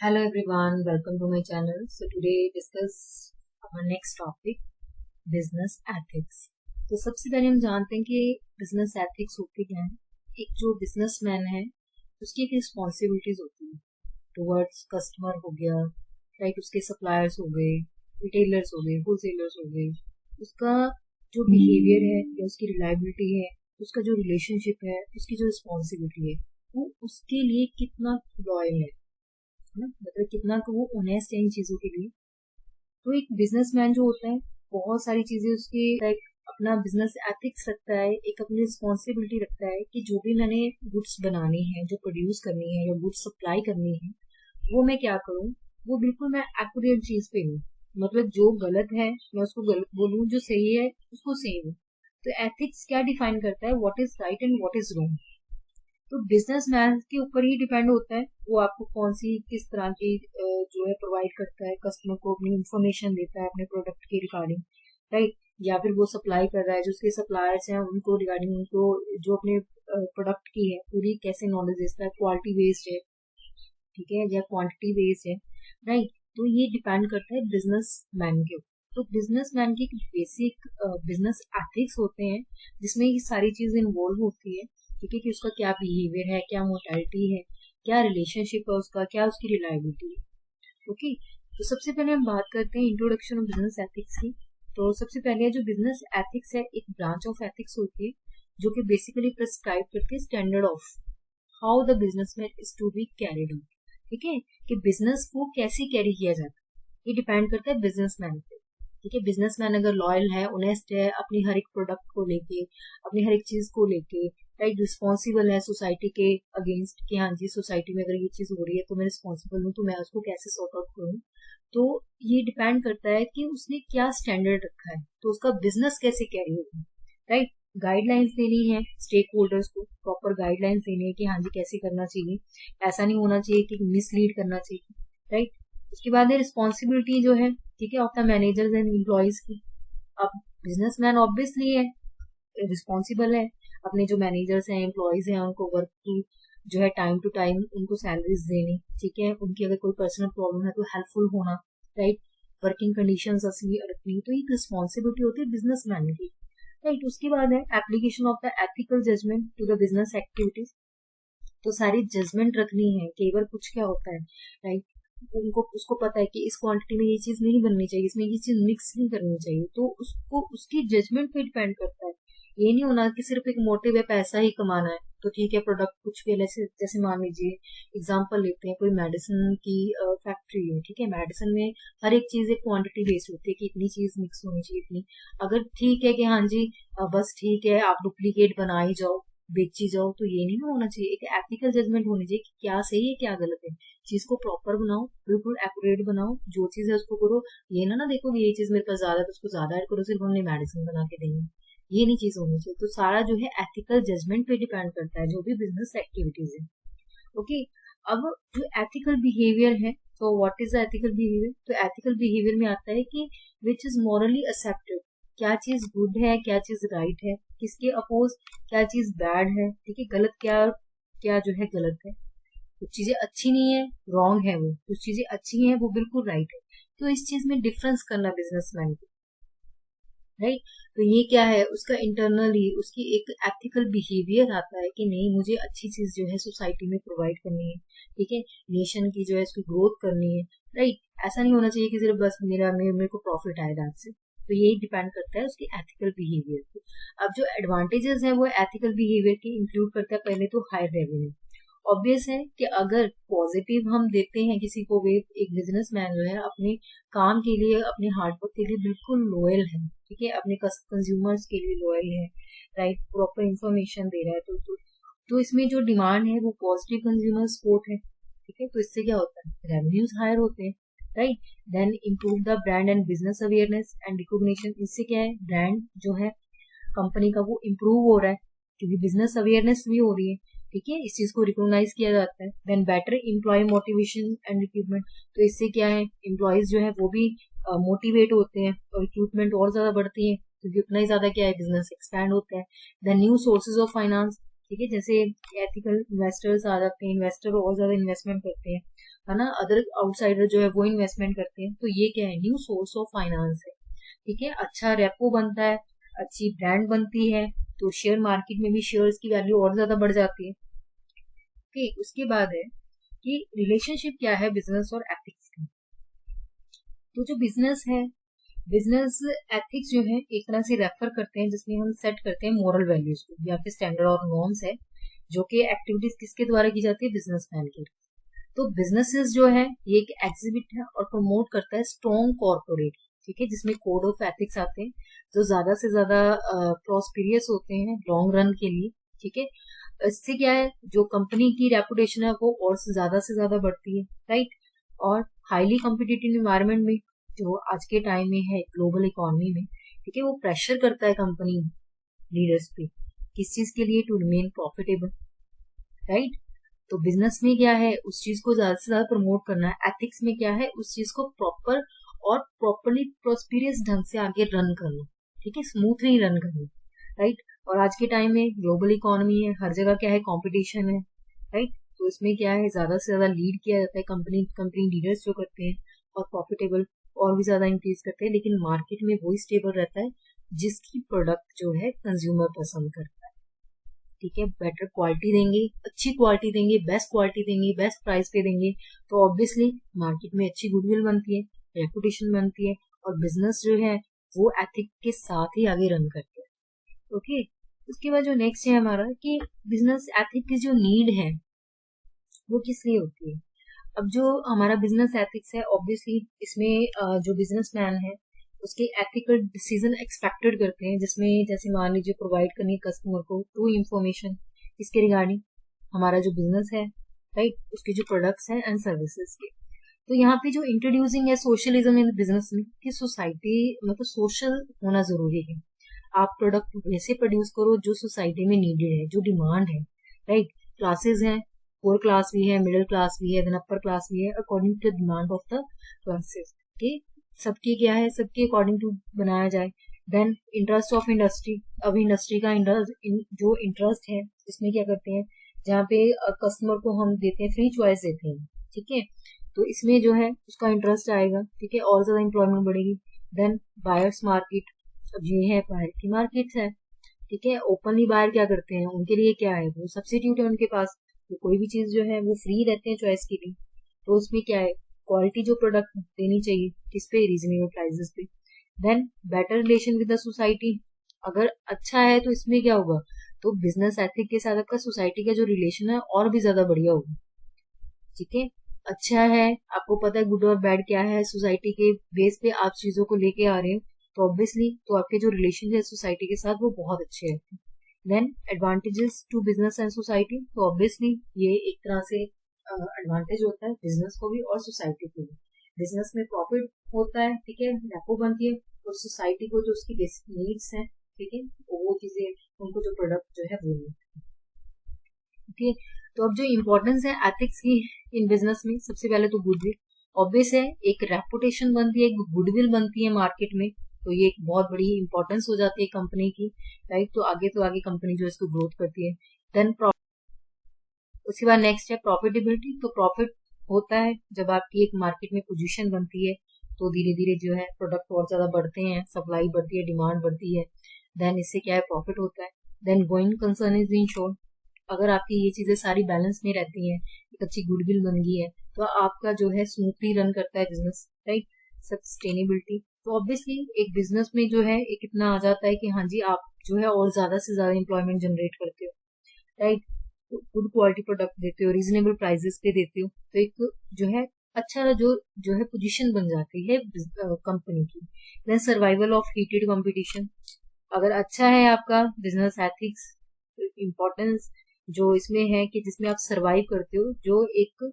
Hello everyone, welcome to my channel. So today discuss our next topic, business ethics. तो सबसे पहले हम जानते हैं कि बिजनेस एथिक्स होती क्या है। एक जो बिजनेसमैन है उसकी एक रिस्पॉन्सिबिलिटीज होती है टुवर्ड्स कस्टमर हो गया, राइट, उसके सप्लायर्स हो गए, रिटेलर्स हो गए, होलसेलर्स हो गए, उसका जो बिहेवियर है या उसकी रिलायबिलिटी है, उसका जो रिलेशनशिप है, उसकी जो रिस्पॉन्सिबिलिटी है, वो उसके लिए कितना लॉयल है ना, मतलब कितना को वो ऑनेस्ट है इन चीजों के लिए। तो एक बिजनेसमैन जो होता है बहुत सारी चीजें उसकी लाइक अपना बिजनेस एथिक्स रखता है, एक अपनी रिस्पॉन्सिबिलिटी रखता है कि जो भी मैंने गुड्स बनानी है, जो प्रोड्यूस करनी है या गुड्स सप्लाई करनी है, वो मैं क्या करूँ, वो बिल्कुल मैं एक्यूरेट चीज पे हूँ। मतलब जो गलत है मैं उसको गलत बोलूँ, जो सही है उसको सही हूँ। तो एथिक्स क्या डिफाइन करता है, what is right and what is wrong. तो बिजनेसमैन के ऊपर ही डिपेंड होता है वो आपको कौन सी किस तरह की जो है प्रोवाइड करता है, कस्टमर को अपनी इंफॉर्मेशन देता है अपने प्रोडक्ट के रिगार्डिंग, राइट, या फिर वो सप्लाई कर रहा है, जो उसके सप्लायर्स हैं उनको रिगार्डिंग, उनको जो अपने प्रोडक्ट की है पूरी कैसे नॉलेज देता है, क्वालिटी बेस्ड है, ठीक है, या क्वांटिटी बेस्ड है, राइट। तो ये डिपेंड करता है बिजनेस मैन के ऊपर। तो बिजनेस मैन की बेसिक बिजनेस एथिक्स होते हैं जिसमें ये सारी चीजें इन्वॉल्व होती है, ठीक है, कि उसका क्या बिहेवियर है, क्या मोर्टैलिटी है, क्या रिलेशनशिप है उसका, क्या उसकी रिलायबिलिटी है। ओके, तो सबसे पहले हम बात करते हैं इंट्रोडक्शन ऑफ बिजनेस एथिक्स की। तो सबसे पहले जो बिजनेस एथिक्स है एक ब्रांच ऑफ एथिक्स होती है जो कि बेसिकली प्रिस्क्राइब करती है standard of how the businessman is to be carried out, ठीक है, कि बिजनेस को कैसे कैरी किया जाता है, ये डिपेंड करता है बिजनेसमैन पे, ठीक है। बिजनेसमैन अगर लॉयल है, ऑनेस्ट है अपनी हर एक प्रोडक्ट को लेके, अपनी हर एक चीज को लेके, राइट, रिस्पॉन्सिबल है सोसाइटी के अगेंस्ट कि हाँ जी सोसाइटी में अगर ये चीज हो रही है तो मैं रिस्पॉन्सिबल हूँ, तो मैं उसको कैसे सॉर्ट आउट करूँ। तो ये डिपेंड करता है कि उसने क्या स्टैंडर्ड रखा है, तो उसका बिजनेस कैसे कैरी होगा, राइट। गाइडलाइंस देनी है स्टेक होल्डर्स को, प्रॉपर गाइडलाइंस देनी है कि हाँ जी कैसे करना चाहिए, ऐसा नहीं होना चाहिए कि मिसलीड करना चाहिए, राइट। उसके बाद है रिस्पॉन्सिबिलिटी जो है, ठीक है, of the managers and employees की। अब बिजनेसमैन ऑब्वियसली है रिस्पॉन्सिबल है, अपने जो मैनेजर्स हैं एम्प्लॉयज हैं उनको वर्क की जो है टाइम टू टाइम उनको सैलरीज देनी, ठीक है, उनकी अगर कोई पर्सनल प्रॉब्लम है तो हेल्पफुल होना, राइट, वर्किंग कंडीशन असली रखनी, तो एक रिस्पॉन्सिबिलिटी होती है बिजनेसमैन की, राइट। उसके बाद है application of the ethical judgement to the business activities. तो सारी जजमेंट रखनी है, कई बार कुछ क्या होता है, राइट, उनको उसको पता है कि इस क्वांटिटी में ये चीज नहीं बननी चाहिए, इसमें ये चीज मिक्स नहीं करनी चाहिए, तो उसको उसकी जजमेंट पे डिपेंड करता है। ये नहीं होना कि सिर्फ एक मोटिव है पैसा ही कमाना है, तो ठीक है प्रोडक्ट कुछ भी जैसे जैसे मान लीजिए एग्जांपल लेते हैं, कोई मेडिसिन की फैक्ट्री है, ठीक है, मेडिसिन में हर एक चीज एक क्वांटिटी बेस्ड होती है कि इतनी चीज मिक्स होनी चाहिए, इतनी, अगर ठीक है कि हाँ जी बस ठीक है आप डुप्लीकेट बना ही जाओ बेची जाओ, तो ये नहीं होना चाहिए। एक एथिकल जजमेंट होनी चाहिए कि क्या सही है क्या गलत है, चीज को प्रॉपर बनाओ, बिल्कुल एक्यूरेट बनाओ, जो चीज है उसको करो। ये ना देखो कि ये चीज मेरे पास ज्यादा है तो उसको ज्यादा ऐड करो, सिर्फ हमने मेडिसिन बना के देंगे, ये नहीं चीज होनी चाहिए। तो सारा जो है एथिकल जजमेंट पे डिपेंड करता है जो भी बिजनेस एक्टिविटीज है। ओके, अब जो एथिकल बिहेवियर है, तो what is the ethical behaviour. तो एथिकल बिहेवियर में आता है कि विच इज मॉरली एक्सेप्टेड, क्या चीज गुड है, क्या चीज राइट है, किसके अपोज क्या चीज बैड है, ठीक है, गलत क्या क्या जो है गलत है। कुछ चीजें अच्छी नहीं है, रॉन्ग है, वो कुछ चीजें अच्छी हैं वो बिल्कुल राइट है। तो इस चीज में डिफरेंस करना बिजनेसमैन को, राइट। तो ये क्या है, उसका इंटरनली उसकी एक एथिकल बिहेवियर आता है कि नहीं मुझे अच्छी चीज जो है सोसाइटी में प्रोवाइड करनी है, ठीक है, नेशन की जो है उसकी ग्रोथ करनी है, राइट। ऐसा नहीं होना चाहिए कि सिर्फ बस मेरे को प्रॉफिट आएगा आपसे। तो यही डिपेंड करता है उसकी एथिकल बिहेवियर पे। अब जो एडवांटेजेस है वो एथिकल बिहेवियर के इंक्लूड करता है, पहले तो हाई रेवेन्यू। ऑब्वियस है कि अगर पॉजिटिव हम देते हैं किसी को, वे एक बिजनेसमैन जो है अपने काम के लिए अपने हार्डवर्क के लिए बिल्कुल लॉयल है, ठीक है, अपने कंज्यूमर्स के लिए लॉयल है, राइट, प्रॉपर इंफॉर्मेशन दे रहा है, तो इसमें जो डिमांड है वो पॉजिटिव कंज्यूमर सपोर्ट है, ठीक है। तो इससे क्या होता है, रेवेन्यूज हायर होते हैं, right. Then improve the brand and business awareness and recognition. इससे क्या है, ब्रांड जो है कंपनी का वो इम्प्रूव हो रहा है क्योंकि बिजनेस अवेयरनेस भी हो रही है, ठीक है, इस चीज को रिकॉग्नाइज किया जाता है। Then better employ motivation and recruitment. तो इससे क्या है, एम्प्लॉयज जो है वो भी मोटिवेट होते हैं और रिक्रूटमेंट और ज्यादा बढ़ती है क्योंकि उतना ही ज्यादा क्या है बिजनेस एक्सपैंड होता है। Then new sources of finance. ठीक है, जैसे एथिकल इन्वेस्टर्स आ जाते हैं, इन्वेस्टर और ज्यादा इन्वेस्टमेंट करते हैं, है ना, अदर आउटसाइडर जो है वो इन्वेस्टमेंट करते हैं, तो ये क्या है, न्यू सोर्स ऑफ फाइनेंस है। ठीक है, अच्छा रेपो बनता है, अच्छी ब्रांड बनती है, तो शेयर मार्केट में भी शेयर्स की वैल्यू और ज्यादा बढ़ जाती है। ओके, उसके बाद है कि रिलेशनशिप क्या है बिजनेस और एथिक्स की। तो जो बिजनेस है, बिजनेस एथिक्स जो है एक तरह से रेफर करते हैं जिसमें हम सेट करते हैं मॉरल वैल्यूज को या फिर स्टैंडर्ड और नॉर्म्स है, जो कि एक्टिविटीज किसके द्वारा की जाती है, बिजनेसमैन के। तो बिजनेसेस जो है ये एक एग्जिबिट है और प्रमोट करता है स्ट्रॉन्ग कॉर्पोरेट, ठीक है, जिसमें कोड ऑफ एथिक्स आते हैं जो ज्यादा से ज्यादा प्रॉस्पिरियस होते हैं लॉन्ग रन के लिए। ठीक है, इससे क्या है, जो कंपनी की रेपुटेशन है वो और ज्यादा से ज्यादा बढ़ती है, राइट। और हाईली कॉम्पिटिटिव इन्वायरमेंट में जो आज के टाइम में है ग्लोबल इकोनॉमी में, ठीक है, वो प्रेशर करता है कंपनी लीडर्स पे, किस चीज के लिए, टू रिमेन प्रॉफिटेबल, राइट। तो बिजनेस में क्या है, उस चीज को ज्यादा से ज्यादा प्रमोट करना है, एथिक्स में क्या है, उस चीज को प्रॉपर और प्रॉपरली प्रोस्पिरियस ढंग से आगे रन करना, ठीक है, स्मूथली रन करना, राइट। और आज के टाइम में ग्लोबल इकोनॉमी है, हर जगह क्या है, कंपटीशन है, राइट। तो इसमें क्या है, ज्यादा से ज्यादा लीड किया जाता है, कंपनी लीडर्स जो करते हैं और प्रॉफिटेबल और भी ज्यादा इंक्रीज करते हैं, लेकिन मार्केट में वही स्टेबल रहता है जिसकी प्रोडक्ट जो है कंज्यूमर पसंद करता है। ठीक है, बेटर क्वालिटी देंगे, अच्छी क्वालिटी देंगे, बेस्ट क्वालिटी देंगे, बेस्ट प्राइस पे देंगे, तो ऑब्वियसली मार्केट में अच्छी गुडविल बनती है, रेपुटेशन बनती है, और बिजनेस जो है वो एथिक के साथ ही आगे रन करते हैं। ओके, उसके बाद जो नेक्स्ट है हमारा कि बिजनेस एथिक की जो नीड है वो किस लिए होती है। अब जो हमारा बिजनेस एथिक्स है, ऑब्वियसली इसमें जो बिजनेसमैन है उसके एथिकल डिसीजन एक्सपेक्टेड करते हैं, जिसमें जैसे मान लीजिए प्रोवाइड करनी कस्टमर को ट्रू इन्फॉर्मेशन इसके रिगार्डिंग हमारा जो बिजनेस है, राइट, उसके जो प्रोडक्ट्स हैं एंड सर्विसेज के। तो यहाँ पे जो इंट्रोड्यूसिंग है सोशलिज्म इन बिजनेस में, कि सोसाइटी मतलब सोशल होना जरूरी है, आप प्रोडक्ट वैसे प्रोड्यूस करो जो सोसाइटी में नीडेड है, जो डिमांड है, राइट। क्लासेस हैं, पुअर क्लास भी है, मिडिल क्लास भी है, देन अपर क्लास भी है, according to demand of the classes के, सबके क्या है, सबके अकॉर्डिंग टू बनाया जाए। देन इंटरेस्ट ऑफ इंडस्ट्री, अब इंडस्ट्री का जो इंटरेस्ट है इसमें क्या करते हैं, जहाँ पे कस्टमर को हम देते हैं फ्री चॉइस देते हैं, ठीक है, तो इसमें जो है उसका इंटरेस्ट आएगा, ठीक है, और ज्यादा एम्प्लॉयमेंट बढ़ेगी। देन बायर्स मार्केट, अब ये है बायर की मार्केट है, ठीक है, ओपनली बायर क्या करते हैं, उनके लिए क्या है, वो सब्सिट्यूट है उनके पास, तो कोई भी चीज जो है वो फ्री रहते हैं चॉइस के लिए, तो उसमें क्या है, क्वालिटी जो प्रोडक्ट देनी चाहिए किस पे, रीजनेबल प्राइसेस पे। Then better relation with the society, अगर अच्छा है तो इसमें क्या होगा, तो बिजनेस एथिक के साथ आपका सोसाइटी का जो रिलेशन है और भी ज्यादा बढ़िया होगा, ठीक है। अच्छा है, आपको पता है गुड और बैड क्या है, सोसाइटी के बेस पे आप चीजों को लेके आ रहे हैं, तो ऑब्वियसली तो आपके जो रिलेशन है सोसाइटी के साथ वो बहुत अच्छे रहते हैं। Then advantages to business and society, तो ऑब्वियसली ये एक तरह से एडवांटेज होता है बिजनेस को भी और सोसाइटी को भी। बिजनेस में प्रॉफिट होता है, ठीक है, रेपो बनती है, और सोसाइटी को जो उसकी बेसिक नीड्स हैं, ठीक है, वो चीजें उनको जो प्रोडक्ट जो है वो मिलती है। ओके, तो अब जो इम्पोर्टेंस है एथिक्स की इन बिजनेस में, सबसे पहले तो गुडविल, ऑब्वियस है, एक रेपुटेशन बनती है, एक गुडविल बनती है मार्केट में, तो ये एक बहुत बड़ी इंपॉर्टेंस हो जाती है कंपनी की, राइट। तो आगे कंपनी जो है इसको ग्रोथ करती है। देन उसके बाद नेक्स्ट है प्रॉफिटेबिलिटी, तो प्रॉफिट होता है जब आपकी एक मार्केट में पोजीशन बनती है, तो धीरे धीरे जो है प्रोडक्ट और ज्यादा बढ़ते हैं, सप्लाई बढ़ती है, डिमांड बढ़ती है, देन इससे क्या है, प्रॉफिट होता है। Then going concern is insured, अगर आपकी ये चीजें सारी बैलेंस में रहती हैं, एक अच्छी गुडविल बन गई है, तो आपका जो है स्मूथली रन करता है बिजनेस, राइट। सस्टेनेबिलिटी, तो ऑब्वियसली एक बिजनेस में जो है एक इतना आ जाता है कि हाँ जी आप जो है और ज्यादा से ज्यादा एम्प्लॉयमेंट जनरेट करते हो, राइट, गुड क्वालिटी प्रोडक्ट देते हो, रीजनेबल प्राइसेस पे देते हो, तो एक जो है अच्छा जो है पोजीशन बन जाती है कंपनी की। Then survival of heated competition, अगर अच्छा है आपका बिजनेस एथिक्स, इम्पोर्टेंस जो इसमें है कि जिसमें आप सरवाइव करते हो, जो एक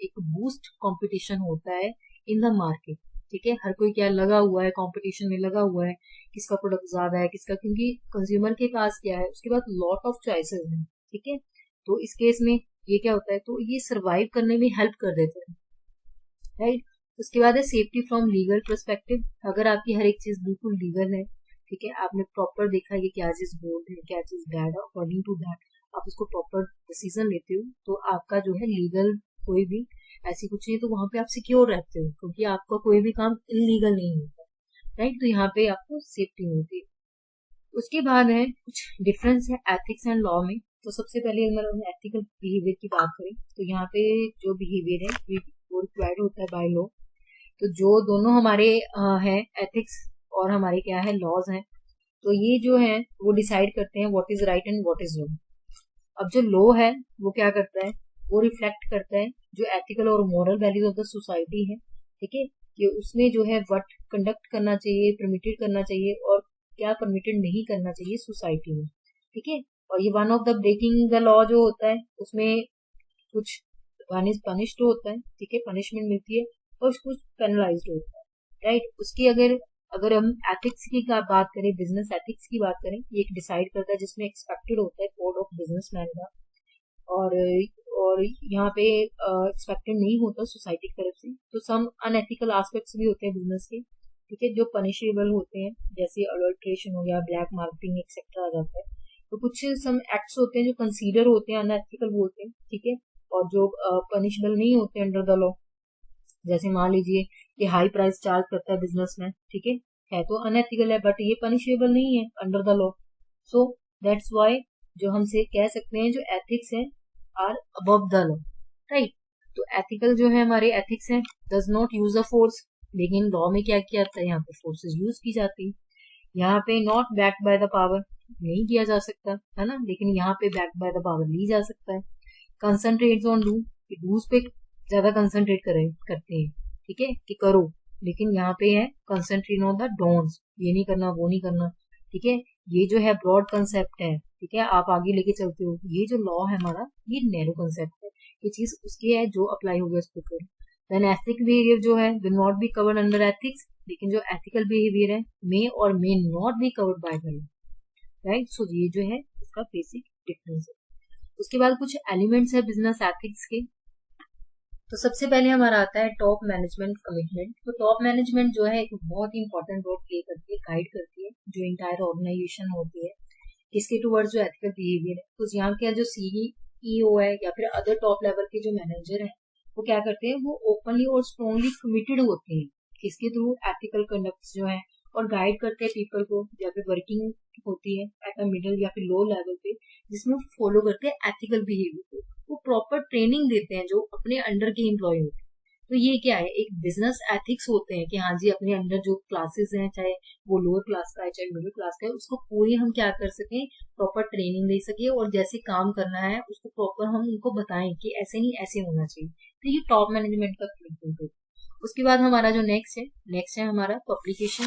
एक बूस्ट कंपटीशन होता है इन द मार्केट, ठीक है, हर कोई क्या लगा हुआ है, कंपटीशन में लगा हुआ है, किसका प्रोडक्ट ज्यादा है किसका, क्योंकि कंज्यूमर के पास क्या है, उसके बाद लॉट ऑफ चॉइसेस हैं, ठीक है, तो इस केस में ये क्या होता है, तो ये सरवाइव करने में हेल्प कर देते हैं, राइट। उसके बाद है सेफ्टी फ्रॉम लीगल पर्सपेक्टिव, अगर आपकी हर एक चीज बिल्कुल लीगल है, ठीक है, आपने प्रॉपर देखा है कि क्या चीज गुड है क्या चीज बैड है, अकॉर्डिंग टू दैट आप उसको प्रॉपर डिसीजन लेते हो तो आपका जो है लीगल कोई भी ऐसी कुछ नहीं, तो वहां पे आप सिक्योर रहते हो क्योंकि आपका कोई भी काम इलीगल नहीं होता, राइट। तो यहाँ पे आपको सेफ्टी मिलती है। उसके बाद है कुछ डिफरेंस है एथिक्स एंड लॉ में। तो सबसे पहले अगर हम एथिकल बिहेवियर की बात करें तो यहाँ पे जो बिहेवियर है वो रिक्वायर्ड होता है बाय लॉ। तो जो दोनों हमारे हैं एथिक्स और हमारे क्या है लॉज हैं, तो ये जो है वो डिसाइड करते हैं what is right and what is wrong. अब जो लॉ है वो क्या करता है, वो रिफ्लेक्ट करता है जो एथिकल और moral values of the society है, ठीक है। कि उसमें जो है व्हाट कंडक्ट करना चाहिए, परमिटेड करना चाहिए और क्या परमिटेड नहीं करना चाहिए सोसाइटी में, ठीक है। और ये one of the breaking the law जो होता है उसमें कुछ पनिश्ड होता है, ठीक है, पनिशमेंट मिलती है और कुछ पेनलाइज्ड होता है, राइट। उसकी अगर अगर हम एथिक्स की बात करें, बिजनेस एथिक्स की बात करें, ये एक डिसाइड करता है जिसमें एक्सपेक्टेड होता है कोड ऑफ बिजनेसमैन का, और और यहाँ पे एक्सपेक्टेड नहीं होता सोसाइटी की तरफ से। तो सम अनएथिकल एस्पेक्ट्स भी होते हैं बिजनेस के, ठीक है, जो पनिशेबल होते हैं, जैसे अडल्ट्रेशन हो गया, ब्लैक मार्केटिंग एक्सेट्रा आ जाता है। तो कुछ सम एक्ट्स होते हैं जो कंसीडर होते हैं अनएथिकल बोलते हैं, ठीक है, और जो पनिशेबल नहीं होते अंडर द लॉ। जैसे मान लीजिए कि हाई प्राइस चार्ज करता है बिजनेसमैन, ठीक है तो अनएथिकल है बट ये पनिशेबल नहीं है under the law. So that's why जो हमसे कह सकते हैं जो एथिक्स है are above the law, right. तो एथिकल जो है हमारे एथिक्स है does not use a force, लेकिन लॉ में क्या किया जाता है, यहाँ पे फोर्सेस यूज की जाती है। यहाँ पे not backed by the power नहीं किया जा सकता है ना, लेकिन यहाँ पे बैक्ड बाय द पावर ली जा सकता है। कंसंट्रेट ऑन डू, डूज पे ज्यादा कंसंट्रेट करते हैं, ठीक है, कि करो, लेकिन यहाँ पे है कंसंट्रेट ऑन द डोंट्स, ये नहीं करना वो नहीं करना, ठीक है। ये जो है ब्रॉड कंसेप्ट है, ठीक है, आप आगे लेके चलते हो। ये जो लॉ है हमारा ये नैरो कंसेप्ट है, ये चीज उसकी है जो अप्लाई हो गया उस पर करो। देन एथिक बिहेवियर जो है will not be covered under ethics, लेकिन जो एथिकल बिहेवियर है मे और may not be covered by the law, right. So ये जो है इसका बेसिक डिफरेंस है। उसके बाद कुछ एलिमेंट्स है बिजनेस एथिक्स के। तो सबसे पहले हमारा आता है टॉप मैनेजमेंट कमिटमेंट। तो टॉप मैनेजमेंट जो है एक बहुत ही इंपॉर्टेंट रोल प्ले करती है, गाइड करती है जो इंटायर ऑर्गेनाइजेशन होती है इसके टूवर्ड्स जो एथिकल बिहेवियर है। तो यहाँ के जो सीईओ है या फिर अदर टॉप लेवल के जो मैनेजर है वो क्या करते हैं, वो ओपनली और स्ट्रॉन्गली कमिटेड होते हैं इसके थ्रू एथिकल कंडक्ट जो है, और गाइड करते हैं पीपल को या फिर वर्किंग होती है एट अ मिडिल या फिर लो लेवल पे, जिसमें फॉलो करते हैं एथिकल बिहेवियर को। वो प्रॉपर ट्रेनिंग देते हैं जो अपने अंडर के एम्प्लॉय होते हैं। तो ये क्या है, एक बिजनेस एथिक्स होते हैं कि हाँ जी अपने अंडर जो क्लासेस हैं, चाहे वो लोअर क्लास का है चाहे मिडिल क्लास का है, उसको पूरी हम क्या कर सकें, प्रॉपर ट्रेनिंग दे सके और जैसे काम करना है उसको प्रॉपर हम उनको बताएं कि ऐसे नहीं ऐसे होना चाहिए। तो ये टॉप मैनेजमेंट का कमिटमेंट है। उसके बाद हमारा जो नेक्स्ट है हमारा पब्लिकेशन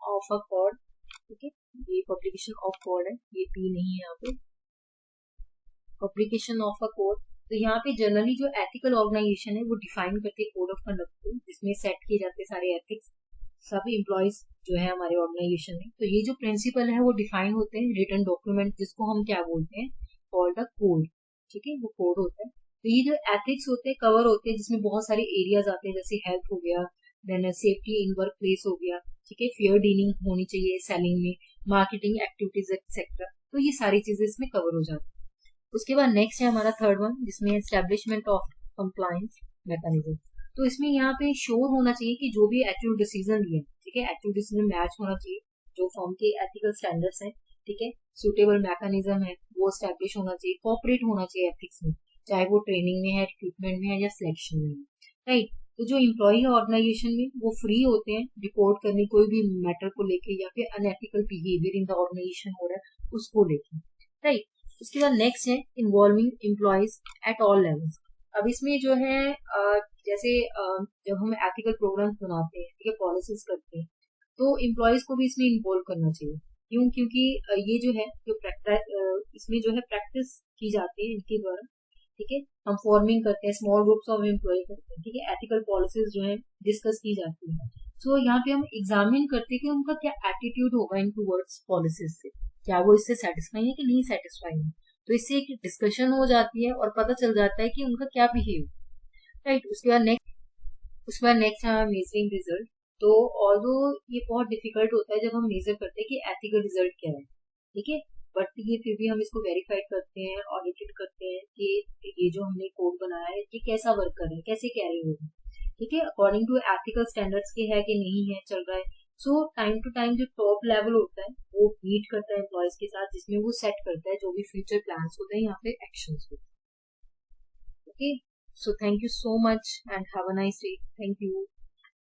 ऑफ अ कोड, ठीक है, ये पब्लिकेशन ऑफ कोड है, ये पी नहीं है यहाँ पे, पब्लिकेशन ऑफ अ कोड। तो यहाँ पे जनरली जो एथिकल ऑर्गेनाइजेशन है वो डिफाइन करती है कोड ऑफ कंडक्ट को, जिसमें सेट किए जाते हैं सारे एथिक्स सब एम्प्लॉयज जो है हमारे ऑर्गेनाइजेशन में। तो ये जो प्रिंसिपल है वो डिफाइन होते हैं रिटन डॉक्यूमेंट, जिसको हम क्या बोलते हैं, कॉल्ड अ कोड, ठीक है, वो कोड होता है। तो ये जो एथिक्स होते हैं कवर होते हैं जिसमें बहुत सारे एरियाज आते हैं, जैसे हेल्थ हो गया, then safety in work place हो गया, ठीक है, फेयर डीलिंग होनी चाहिए सेलिंग में, मार्केटिंग एक्टिविटीज एक्सेट्रा। तो ये सारी चीजें इसमें कवर हो जाती है। उसके बाद नेक्स्ट है हमारा थर्ड वन, जिसमें एस्टेब्लिशमेंट ऑफ कंप्लायंस मैकेनिज्म। तो इसमें यहाँ पे श्योर होना चाहिए कि जो भी एक्चुअल डिसीजन लिए, ठीक है, एक्चुअल डिसीजन मैच होना चाहिए जो फॉर्म के एथिकल स्टैंडर्ड्स हैं, ठीक है, सुटेबल मैकेनिज्म है वो एस्टेब्लिश होना चाहिए, कॉपरेट होना चाहिए एथिक्स में, चाहे वो ट्रेनिंग में है, रिक्रूटमेंट में है या सिलेक्शन में है, राइट। तो जो एम्प्लॉय है ऑर्गेनाइजेशन में वो फ्री होते हैं रिपोर्ट करने कोई भी मैटर को लेके या फिर unethical behaviour in the organisation हो रहा है उसको लेके, राइट। उसके बाद नेक्स्ट है involving employees at all levels. अब इसमें जो है जैसे जब हम एथिकल प्रोग्राम्स बनाते हैं, ठीक है, पॉलिसीज करते हैं, तो एम्प्लॉयज को भी इसमें इन्वॉल्व करना चाहिए। क्यों? क्योंकि ये जो है जो इसमें जो है प्रैक्टिस की जाती है इनके द्वारा, ठीक है, हम फॉर्मिंग करते हैं, स्मॉल ग्रुप्स ऑफ एम्प्लॉय करते हैं, ठीक है, एथिकल पॉलिसीज जो है डिस्कस की जाती है। सो यहाँ पे हम एग्जामिन करते हैं कि उनका क्या एटीट्यूड होगा इन टूवर्ड्स पॉलिसीज से, क्या वो इससे सेटिस्फाई है कि नहीं सेटिस्फाई है। तो इससे एक डिस्कशन हो जाती है और पता चल जाता है कि उनका क्या बिहेव, राइट। उसके बाद नेक्स्ट है मेजरिंग रिजल्ट। तो ऑल्दो ये बहुत डिफिकल्ट होता है जब हम मेजर करते हैं कि एथिकल रिजल्ट क्या है, ठीक है, बट ये फिर भी हम इसको वेरीफाइड करते हैं, ऑडिटेड करते हैं कि ये जो हमने कोड बनाया है ये कैसा वर्क कर रहा है, कैसे कैरी हो रहा है, ठीक है, अकॉर्डिंग टू एथिकल स्टैंडर्ड्स के है कि नहीं है, चल रहा है। सो टाइम टू टाइम जो टॉप लेवल होता है वो मीट करता है एम्प्लॉयज के साथ, जिसमें वो सेट करता है जो भी फ्यूचर प्लान्स होते हैं या फिर एक्शंस होते हैं। Okay, so thank you so much and have a nice day. Thank you.